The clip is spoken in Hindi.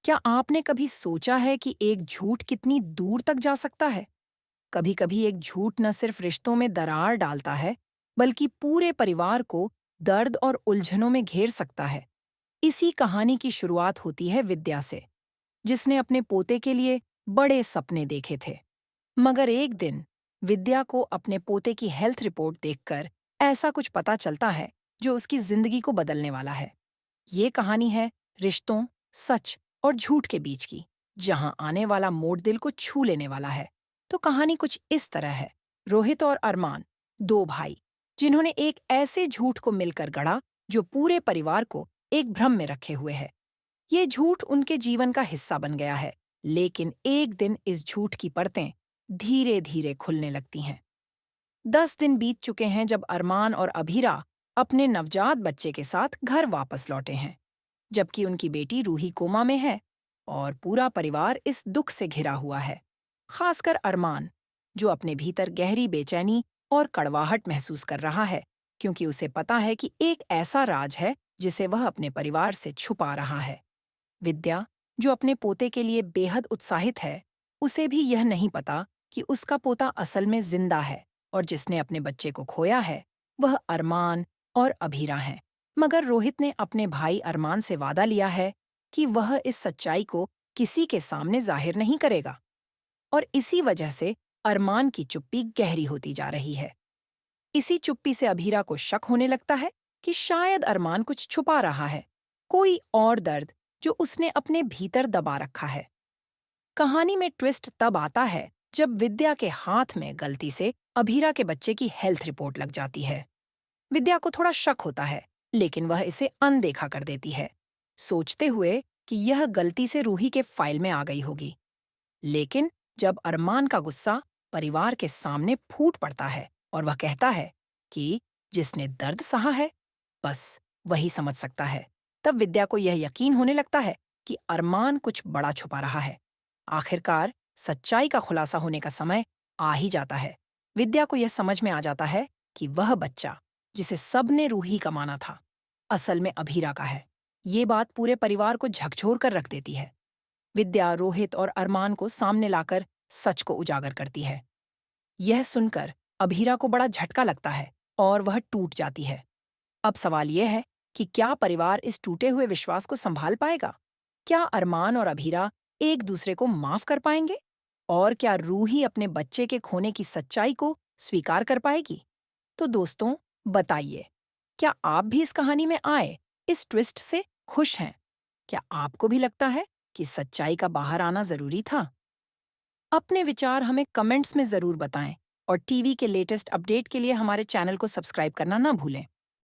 क्या आपने कभी सोचा है कि एक झूठ कितनी दूर तक जा सकता है? कभी-कभी एक झूठ न सिर्फ रिश्तों में दरार डालता है, बल्कि पूरे परिवार को दर्द और उलझनों में घेर सकता है। इसी कहानी की शुरुआत होती है विद्या से, जिसने अपने पोते के लिए बड़े सपने देखे थे। मगर एक दिन विद्या को अपने पोते की हेल्थ रिपोर्ट देखकर ऐसा कुछ पता चलता है जो उसकी जिंदगी को बदलने वाला है। ये कहानी है रिश्तों, सच और झूठ के बीच की, जहां आने वाला मोड़ दिल को छू लेने वाला है। तो कहानी कुछ इस तरह है। रोहित और अरमान, दो भाई, जिन्होंने एक ऐसे झूठ को मिलकर गढ़ा जो पूरे परिवार को एक भ्रम में रखे हुए है। ये झूठ उनके जीवन का हिस्सा बन गया है, लेकिन एक दिन इस झूठ की परतें धीरे धीरे खुलने लगती हैं। 10 दिन बीत चुके हैं जब अरमान और अभीरा अपने नवजात बच्चे के साथ घर वापस लौटे हैं, जबकि उनकी बेटी रूही कोमा में है और पूरा परिवार इस दुख से घिरा हुआ है। खासकर अरमान, जो अपने भीतर गहरी बेचैनी और कड़वाहट महसूस कर रहा है, क्योंकि उसे पता है कि एक ऐसा राज है जिसे वह अपने परिवार से छुपा रहा है। विद्या, जो अपने पोते के लिए बेहद उत्साहित है, उसे भी यह नहीं पता कि उसका पोता असल में जिंदा है और जिसने अपने बच्चे को खोया है, वह अरमान और अभीरा हैं। मगर रोहित ने अपने भाई अरमान से वादा लिया है कि वह इस सच्चाई को किसी के सामने जाहिर नहीं करेगा, और इसी वजह से अरमान की चुप्पी गहरी होती जा रही है। इसी चुप्पी से अभीरा को शक होने लगता है कि शायद अरमान कुछ छुपा रहा है, कोई और दर्द जो उसने अपने भीतर दबा रखा है। कहानी में ट्विस्ट तब आता है जब विद्या के हाथ में गलती से अभीरा के बच्चे की हेल्थ रिपोर्ट लग जाती है। विद्या को थोड़ा शक होता है, लेकिन वह इसे अनदेखा कर देती है, सोचते हुए कि यह गलती से रूही के फाइल में आ गई होगी। लेकिन जब अरमान का गुस्सा परिवार के सामने फूट पड़ता है और वह कहता है कि जिसने दर्द सहा है, बस वही समझ सकता है, तब विद्या को यह यकीन होने लगता है कि अरमान कुछ बड़ा छुपा रहा है। आखिरकार सच्चाई का खुलासा होने का समय आ ही जाता है। विद्या को यह समझ में आ जाता है कि वह बच्चा, जिसे सबने रूही का माना था, असल में अभीरा का है। ये बात पूरे परिवार को झकझोर कर रख देती है। विद्या रोहित और अरमान को सामने लाकर सच को उजागर करती है। यह सुनकर अभीरा को बड़ा झटका लगता है और वह टूट जाती है। अब सवाल यह है कि क्या परिवार इस टूटे हुए विश्वास को संभाल पाएगा? क्या अरमान और अभीरा एक दूसरे को माफ कर पाएंगे? और क्या रूही अपने बच्चे के खोने की सच्चाई को स्वीकार कर पाएगी? तो दोस्तों, बताइए, क्या आप भी इस कहानी में आए इस ट्विस्ट से खुश हैं? क्या आपको भी लगता है कि सच्चाई का बाहर आना जरूरी था? अपने विचार हमें कमेंट्स में जरूर बताएं और टीवी के लेटेस्ट अपडेट के लिए हमारे चैनल को सब्सक्राइब करना ना भूलें।